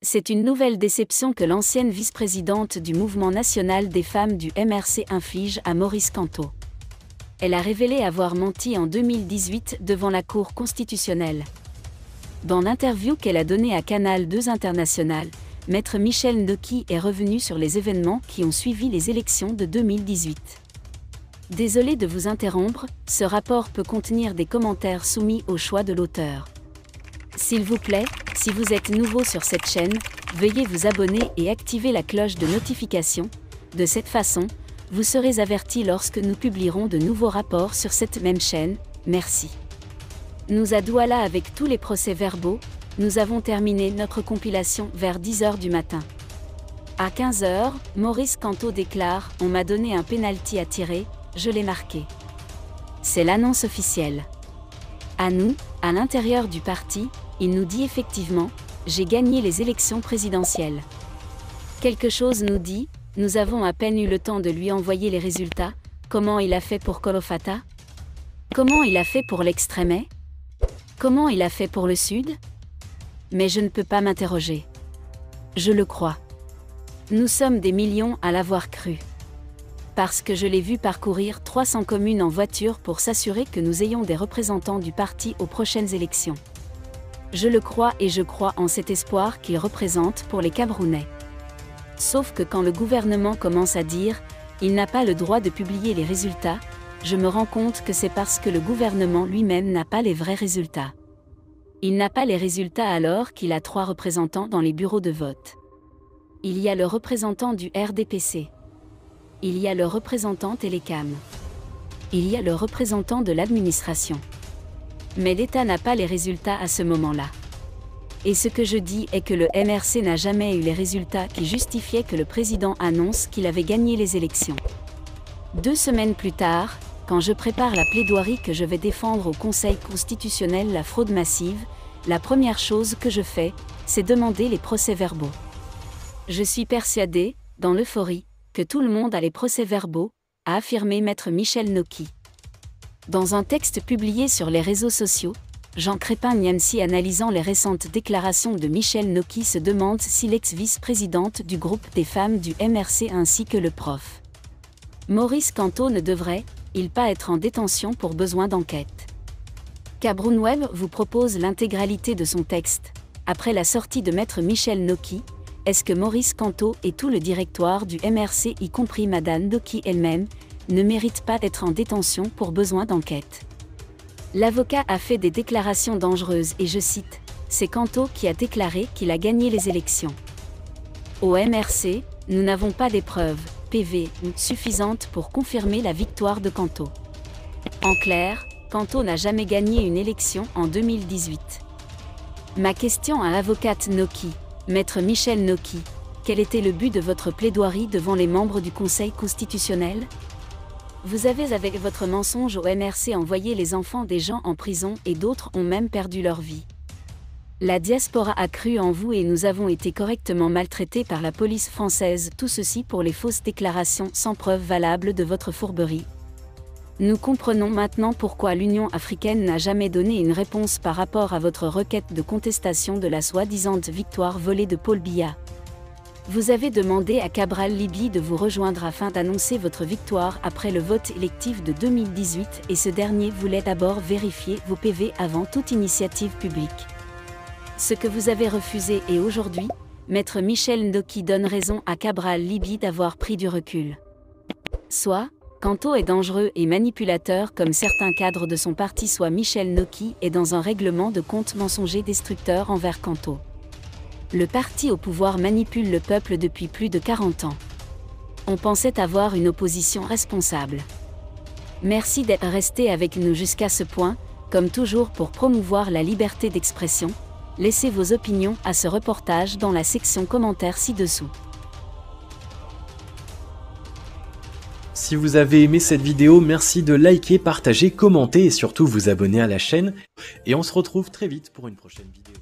C'est une nouvelle déception que l'ancienne vice-présidente du Mouvement national des femmes du MRC inflige à Maurice Kamto. Elle a révélé avoir menti en 2018 devant la Cour constitutionnelle. Dans l'interview qu'elle a donnée à Canal 2 International, Maître Michel Noki est revenu sur les événements qui ont suivi les élections de 2018. Désolé de vous interrompre, ce rapport peut contenir des commentaires soumis au choix de l'auteur. S'il vous plaît, si vous êtes nouveau sur cette chaîne, veuillez vous abonner et activer la cloche de notification. De cette façon, vous serez averti lorsque nous publierons de nouveaux rapports sur cette même chaîne. Merci. Nous à Douala avec tous les procès-verbaux, nous avons terminé notre compilation vers 10h du matin. À 15h, Maurice Kamto déclare « On m'a donné un penalty à tirer, je l'ai marqué ». C'est l'annonce officielle. À nous, à l'intérieur du parti, il nous dit effectivement « J'ai gagné les élections présidentielles ». Quelque chose nous dit « Nous avons à peine eu le temps de lui envoyer les résultats, comment il a fait pour Kolofata? Comment il a fait pour l'Extrême-Est? Comment il a fait pour le Sud? Mais je ne peux pas m'interroger. Je le crois. Nous sommes des millions à l'avoir cru. Parce que je l'ai vu parcourir 300 communes en voiture pour s'assurer que nous ayons des représentants du parti aux prochaines élections. Je le crois et je crois en cet espoir qu'il représente pour les Camerounais. Sauf que quand le gouvernement commence à dire « il n'a pas le droit de publier les résultats », je me rends compte que c'est parce que le gouvernement lui-même n'a pas les vrais résultats. Il n'a pas les résultats alors qu'il a 3 représentants dans les bureaux de vote. Il y a le représentant du RDPC. Il y a le représentant Télécam. Il y a le représentant de l'administration. Mais l'État n'a pas les résultats à ce moment-là. Et ce que je dis est que le MRC n'a jamais eu les résultats qui justifiaient que le président annonce qu'il avait gagné les élections. 2 semaines plus tard, quand je prépare la plaidoirie que je vais défendre au Conseil constitutionnel la fraude massive, la première chose que je fais, c'est demander les procès-verbaux. Je suis persuadé, dans l'euphorie, que tout le monde a les procès-verbaux, a affirmé Maître Michel Noki. Dans un texte publié sur les réseaux sociaux, Jean Crépin-Niamsi analysant les récentes déclarations de Michel Noki se demande si l'ex-vice-présidente du groupe des femmes du MRC ainsi que le prof. Maurice Kamto ne devrait-il pas être en détention pour besoin d'enquête? Cameroun Web vous propose l'intégralité de son texte. Après la sortie de Maître Michel Noki, est-ce que Maurice Kamto et tout le directoire du MRC, y compris Madame Noki elle-même, ne méritent pas d'être en détention pour besoin d'enquête? L'avocat a fait des déclarations dangereuses et je cite, « C'est Kamto qui a déclaré qu'il a gagné les élections. Au MRC, nous n'avons pas des preuves, PV, suffisantes pour confirmer la victoire de Kamto. En clair, Kamto n'a jamais gagné une élection en 2018. Ma question à l'avocate Noki, Maître Michel Noki, quel était le but de votre plaidoirie devant les membres du Conseil constitutionnel? Vous avez avec votre mensonge au MRC envoyé les enfants des gens en prison et d'autres ont même perdu leur vie. La diaspora a cru en vous et nous avons été correctement maltraités par la police française, tout ceci pour les fausses déclarations sans preuve valable de votre fourberie. Nous comprenons maintenant pourquoi l'Union africaine n'a jamais donné une réponse par rapport à votre requête de contestation de la soi-disant victoire volée de Paul Biya. Vous avez demandé à Cabral Libye de vous rejoindre afin d'annoncer votre victoire après le vote électif de 2018 et ce dernier voulait d'abord vérifier vos PV avant toute initiative publique. Ce que vous avez refusé et aujourd'hui, Maître Michel Noki donne raison à Cabral Libye d'avoir pris du recul. Soit, Kamto est dangereux et manipulateur comme certains cadres de son parti, soit Michel Noki est dans un règlement de compte mensonger destructeur envers Kamto. Le parti au pouvoir manipule le peuple depuis plus de 40 ans. On pensait avoir une opposition responsable. Merci d'être resté avec nous jusqu'à ce point, comme toujours pour promouvoir la liberté d'expression. Laissez vos opinions à ce reportage dans la section commentaires ci-dessous. Si vous avez aimé cette vidéo, merci de liker, partager, commenter et surtout vous abonner à la chaîne. Et on se retrouve très vite pour une prochaine vidéo.